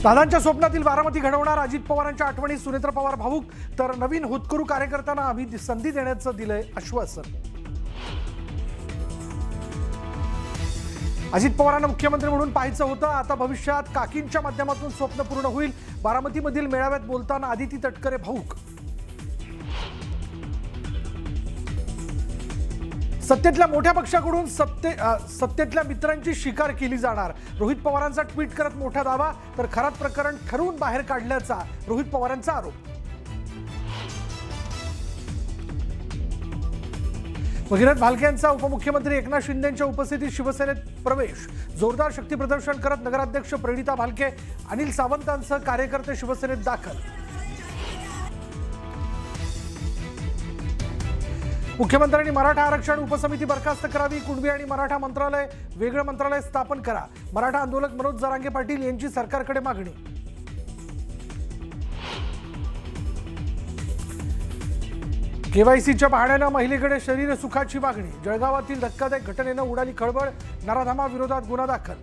दादांच्या स्वप्नातील बारामती घडवणार अजित पवारांच्या आठवणी सुनेत्र पवार भावुक तर नवीन होतकरू कार्यकर्त्यांना आम्ही संधी देण्याचं दिलंय आश्वासन। अजित पवारांना मुख्यमंत्री म्हणून पाहायचं होतं, आता भविष्यात काकींच्या माध्यमातून स्वप्न पूर्ण होईल। बारामतीमधील मेळाव्यात बोलताना आदिती तटकरे भावुक। सत्तेतल्या मोठ्या पक्षाकडून सत्तेतल्या मित्रांची शिकार केली जाणार। रोहित पवारांचा ट्विट करत मोठा दावा तर खरात प्रकरण ठरवून बाहेर काढल्याचा रोहित पवारांचा आरोप। भगीरथ भालके यांचा उपमुख्यमंत्री एकनाथ शिंदेंच्या उपस्थितीत शिवसेनेत प्रवेश। जोरदार शक्ती प्रदर्शन करत नगराध्यक्ष प्रणिता भालके, अनिल सावंतांसह कार्यकर्ते शिवसेनेत दाखल। मुख्यमंत्र्यांनी मराठा आरक्षण उपसमिती बरखास्त करावी। कुणबी आणि मराठा मंत्रालय वेगळं मंत्रालय स्थापन करा। मराठा आंदोलक मनोज जरांगे पाटील यांची सरकारकडे मागणी। केवायसीच्या बहाण्यानं महिलेकडे शरीर सुखाची मागणी। जळगावातील धक्कादायक घटनेनं उडाली खळबळ, नराधमा विरोधात गुन्हा दाखल।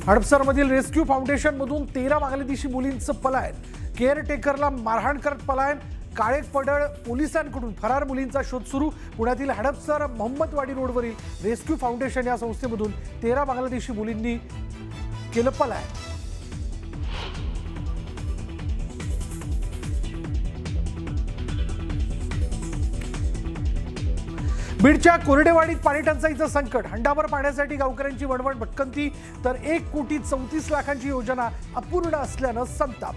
हडपसरमधील रेस्क्यू फाउंडेशन मधून 13 बांगलादेशी मुलींचं पलायन। केअरटेकरला मारहाण करत पलायन। काळेपडळ पोलिसांकडून फरार मुलींचा शोध सुरू। पुण्यातील हडपसर मोहम्मदवाडी रोडवरील रेस्क्यू फाउंडेशन या संस्थेमधून 13 बांगलादेशी मुलींनी केलं पलायन। बीडच्या कोरडेवाडीत पाणी टंचाईचं संकट। हंडाभर पाण्यासाठी गावकऱ्यांची वणवण भटकंती तर 1,34,00,000 योजना अपूर्ण असल्यानं संताप।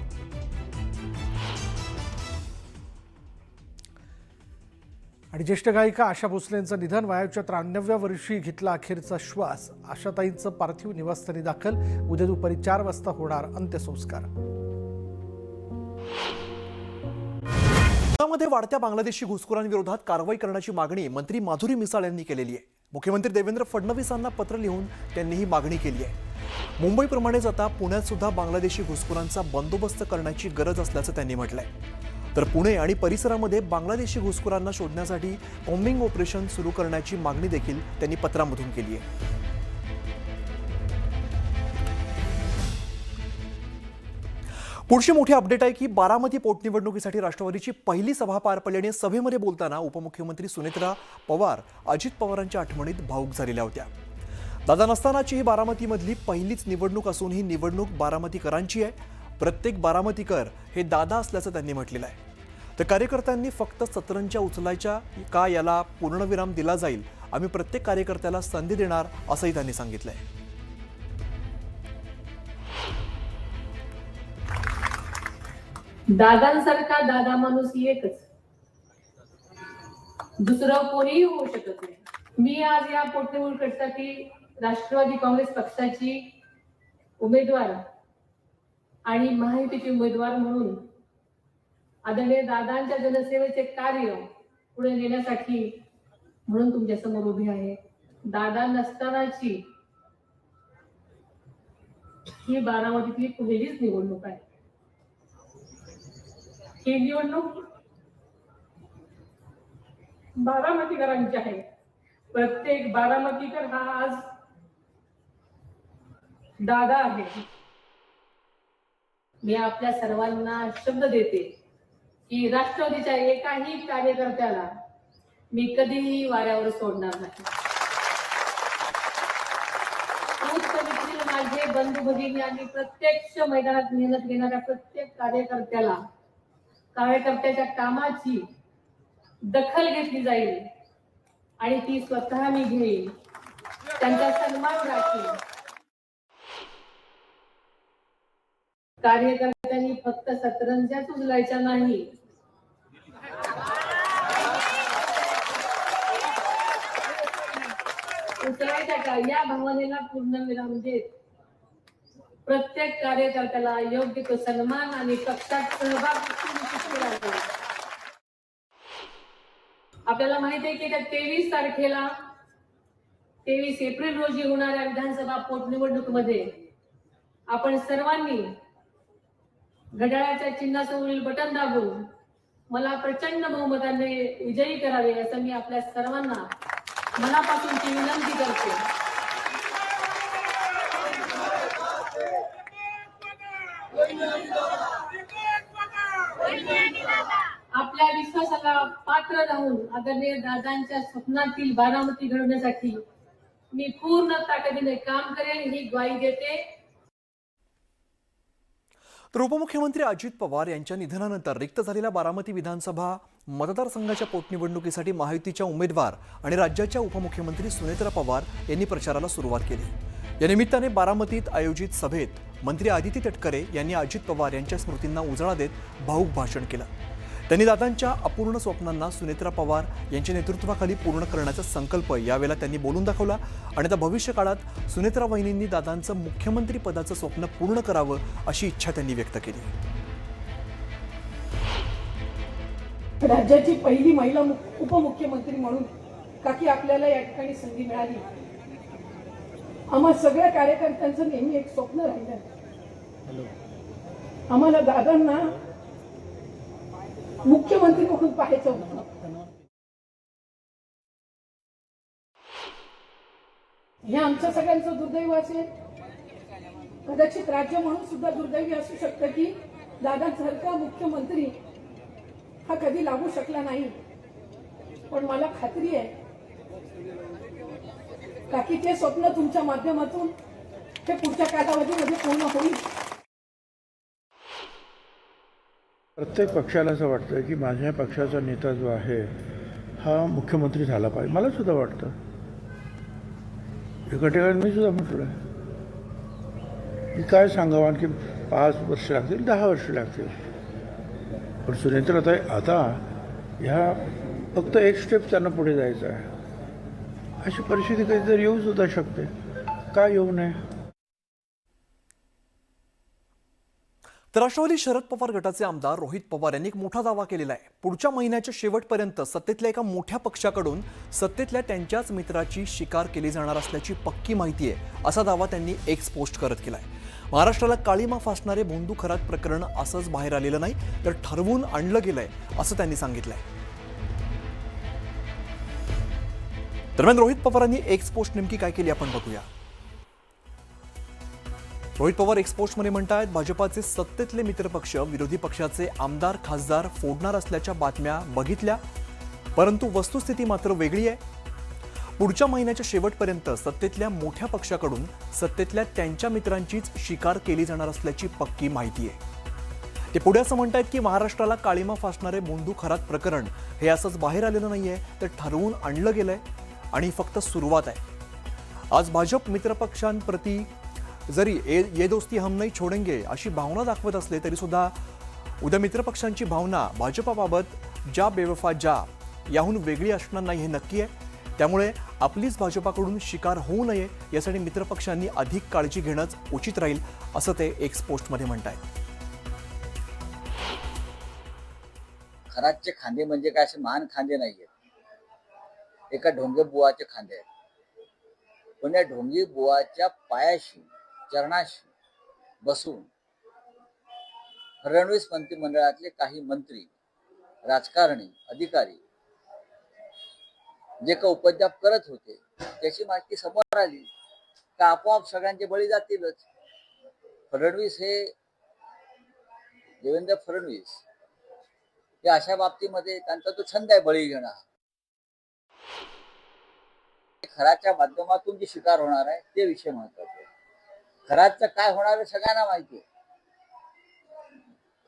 आणि ज्येष्ठ गायिका आशा भोसलेंचं निधन। वयाच्या 93व्या वर्षी घेतला अखेरचा श्वास। आशाताईंचं पार्थिव निवासस्थानी दाखल। उद्या दुपारी 4 वाजता होणार अंत्यसंस्कार। पुण्यामध्ये वाढत्या बांगलादेशी घुसखोरांविरोधात कारवाई करण्याची मागणी मंत्री माधुरी मिसाळ यांनी केलेली आहे। मुख्यमंत्री देवेंद्र फडणवीसांना पत्र लिहून त्यांनी ही मागणी केली आहे। मुंबईप्रमाणेच आता पुण्यात सुद्धा बांगलादेशी घुसखोरांचा बंदोबस्त करण्याची गरज असल्याचं त्यांनी म्हटलंय। तर पुणे आणि परिसरामध्ये बांगलादेशी घुसखोरांना शोधण्यासाठी कॉम्बिंग ऑपरेशन सुरू करण्याची मागणी देखील त्यांनी पत्रामधून केली आहे। पुढची मोठी अपडेट आहे की बारामती पोटनिवडणुकीसाठी राष्ट्रवादीची पहिली सभा पार पडली आणि सभेमध्ये बोलताना उपमुख्यमंत्री सुनेत्रा पवार अजित पवारांच्या आठवणीत भावुक झालेल्या होत्या। दादा नसतानाची ही बारामतीमधली पहिलीच निवडणूक असून ही निवडणूक बारामतीकरांची आहे। प्रत्येक बारामतीकर हे दादा असल्याचं त्यांनी म्हटलेलं आहे। तर कार्यकर्त्यांनी फक्त सतरंज्या उचलायच्या का याला पूर्णविराम दिला जाईल। आम्ही प्रत्येक कार्यकर्त्याला संधी देणार असंही त्यांनी सांगितलंय। दादांसारखा दादा माणूस एकच, दुसरं कोणीही होऊ शकत नाही। मी आज या पोटनिवडणुकीसाठी राष्ट्रवादी काँग्रेस पक्षाची उमेदवार आणि महायुतीचे उमेदवार म्हणून आदरणीय दादांच्या जनसेवेचे कार्य पुढे नेण्यासाठी म्हणून तुमच्या समोर उभी आहे। दादा नसतानाची ही बारामतीतली पहिलीच निवडणूक आहे। ही निवडणूक बारामतीकरांची आहे। प्रत्येक बारामतीकर हा आज दादा आहे। मी आपल्या सर्वांना शब्द देते की राष्ट्रवादीच्या एकाही कार्यकर्त्याला मी कधीही वाऱ्यावर सोडणार नाही। माझे बंधू भगिनी आणि प्रत्यक्ष मैदानात मेहनत घेणाऱ्या प्रत्येक कार्यकर्त्याच्या कामाची दखल घेतली जाईल आणि ती स्वतः मी घेईन, त्यांचा सन्मान राखीन। कार्यकर्त्यांनी फक्त सतरंज्याच उचलायच्या नाही, उचलायच्या का या भावनेला पूर्णविराम देत प्रत्येक कार्यकर्त्याला योग्य तो सन्मान आणि पक्षात सहभाग करावा। आपल्याला माहिती आहे की त्या 23 तारखेला 23 एप्रिल रोजी होणाऱ्या विधानसभा पोटनिवडणुकीमध्ये आपण सर्वांनी घड्याळाच्या चिन्हासमोरील बटन दाबून मला प्रचंड बहुमताने विजयी करावे असं मी आपल्या सर्वांना मनापासूनची विनंती करते। आपल्या विश्वासाला पात्र राहून आदरणीय दादांच्या स्वप्नातील बारामती घडवण्यासाठी मी पूर्ण ताकदीने काम करेन ही ग्वाही देते. तर उपमुख्यमंत्री अजित पवार यांच्या निधनानंतर रिक्त झालेल्या बारामती विधानसभा मतदारसंघाच्या पोटनिवडणुकीसाठी महायुतीच्या उमेदवार आणि राज्याच्या उपमुख्यमंत्री सुनेत्रा पवार यांनी प्रचाराला सुरुवात केली. या निमित्ताने बारामतीत आयोजित सभेत मंत्री आदिती तटकरे यांनी अजित पवार यांच्या स्मृतींना उजाळा देत भावूक भाषण केलं. त्यांनी दादांच्या अपूर्ण स्वप्नांना सुनेत्रा पवार यांच्या नेतृत्वाखाली पूर्ण करण्याचा संकल्प यावेळेला त्यांनी बोलून दाखवला आणि आता भविष्य काळात सुनेत्रा वहिनींनी दादांचं मुख्यमंत्री पदाचं स्वप्न पूर्ण करावं अशी इच्छा त्यांनी व्यक्त केली. राज्याची पहिली महिला उपमुख्यमंत्री म्हणून काकी आपल्याला या ठिकाणी संधी मिळाली. आम्हा सगळ्या कार्यकर्त्यांचं नेहमी एक स्वप्न राहिलं. आम्हाला दादांना मुख्यमंत्री म्हणून पाहायचं होतं. हे आमच्या सगळ्यांचं दुर्दैव असेल. कदाचित राज्य म्हणून सुद्धा दुर्दैवी असू शकतं की दादांसारखा मुख्यमंत्री हा कधी लागू शकला नाही. पण मला खात्री आहे काकी ते स्वप्न तुमच्या माध्यमातून ते पुढच्या कालावधीमध्ये पूर्ण होईल. प्रत्येक पक्षाला असं वाटतं की माझ्या पक्षाचा नेता जो आहे हा मुख्यमंत्री झाला पाहिजे. मला सुद्धा वाटतं. एका ठिकाणी मी सुद्धा म्हटलं की काय सांगावं, आणखी 5 वर्ष लागतील, 10 वर्ष लागतील. पण सुनेत्राताई आता ह्या फक्त एक स्टेप त्यांना पुढे जायचं आहे. अशी परिस्थिती कधीतरी येऊ सुद्धा शकते. का येऊ नये. तर राष्ट्रवादी शरद पवार गटाचे आमदार रोहित पवार यांनी एक मोठा दावा केलेला आहे. पुढच्या महिन्याच्या शेवटपर्यंत सत्तेतल्या एका मोठ्या पक्षाकडून सत्तेतल्या त्यांच्याच मित्राची शिकार केली जाणार असल्याची पक्की माहिती आहे, असा दावा त्यांनी एक्स पोस्ट करत केलाय. महाराष्ट्राला काळीमा फासणारे बोंदू खरात प्रकरण असंच बाहेर आलेलं नाही, तर ठरवून आणलं गेलंय असं त्यांनी सांगितलंय. दरम्यान रोहित पवारांनी एक्स पोस्ट नेमकी काय केली आपण बघूया. रोहित पवार एक्स पोस्टमध्ये म्हणतायत, भाजपाचे सत्तेतले मित्रपक्ष विरोधी पक्षाचे आमदार खासदार फोडणार असल्याच्या बातम्या बघितल्या, परंतु वस्तुस्थिती मात्र वेगळी आहे. पुढच्या महिन्याच्या शेवटपर्यंत सत्तेतल्या मोठ्या पक्षाकडून सत्तेतल्या त्यांच्या मित्रांचीच शिकार केली जाणार असल्याची पक्की माहिती आहे. ते पुढे असं म्हणतायत की महाराष्ट्राला काळीमा फासणारे बोंदू खरात प्रकरण हे असंच बाहेर आलेलं नाहीये, तर ठरवून आणलं गेलंय आणि फक्त सुरुवात आहे. आज भाजप मित्रपक्षांप्रती जरी ये दोस्ती हम नहीं छोडेंगे अशी भावना दाखवत असले तरी सुद्धा उद्या मित्रपक्षांची भावना भाजपाबाबत जा बेवफा जा याहून वेगळी असणार नाही हे नक्की आहे. त्यामुळे आपलीच भाजपाकडून शिकार होऊ नये यासाठी मित्रपक्षांनी अधिक काळजी घेणंच उचित राहील असं ते एक्स पोस्टमध्ये म्हणतायत. खरातचे खांदे म्हणजे काय असे महान खांदे नाहीये, एका ढोंगे बुवाचे खांदे आहेत. पण या ढोंगी बुवाच्या पायाशी चरणाशी बसून फडणवीस मंत्रिमंडळातले काही मंत्री, राजकारणी, अधिकारी जे का उपद्व्याप करत होते त्याची माहिती समोर आली का आपोआप सगळ्यांचे बळी जातीलच. फडणवीस हे देवेंद्र फडणवीस हे अशा बाबतीमध्ये त्यांचा तो छंद आहे बळी घेणं. खराच्या माध्यमातून जी शिकार होणार आहे ते विषय महत्वाचे. खराचं काय होणार आहे सगळ्यांना माहिती आहे.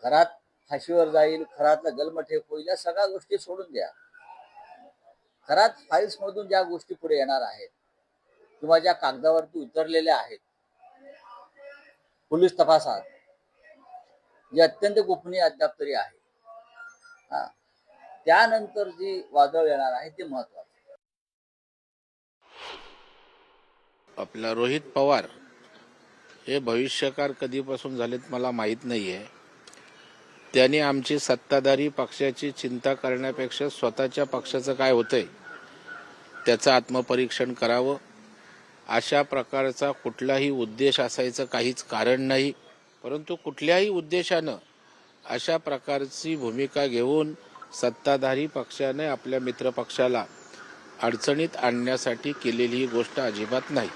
खरात फाशीवर जाईल, खरातला जन्मठेप होईल, या सगळ्या गोष्टी सोडून द्या. खरात फाईल्स मधून ज्या गोष्टी पुढे येणार आहेत किंवा ज्या कागदावरती उतरलेल्या आहेत पोलीस तपासात, जे अत्यंत गोपनीय अद्याप तरी आहे, त्यानंतर जी वादळ येणार आहे ते महत्वाचं. आपला रोहित पवार हे भविष्यकार कधीपासून झालेत मला माहीत नाहीये. त्यांनी आमची सत्ताधारी पक्षाची चिंता करण्यापेक्षा स्वतःच्या पक्षाचं काय होतंय त्याचं आत्मपरीक्षण करावं. अशा प्रकारचा कुठलाही उद्देश असायचं काहीच कारण नाही. परंतु कुठल्याही उद्देशानं अशा प्रकारची भूमिका घेऊन सत्ताधारी पक्षाने आपल्या मित्रपक्षाला अडचणीत आणण्यासाठी केलेली ही गोष्ट अजिबात नाही.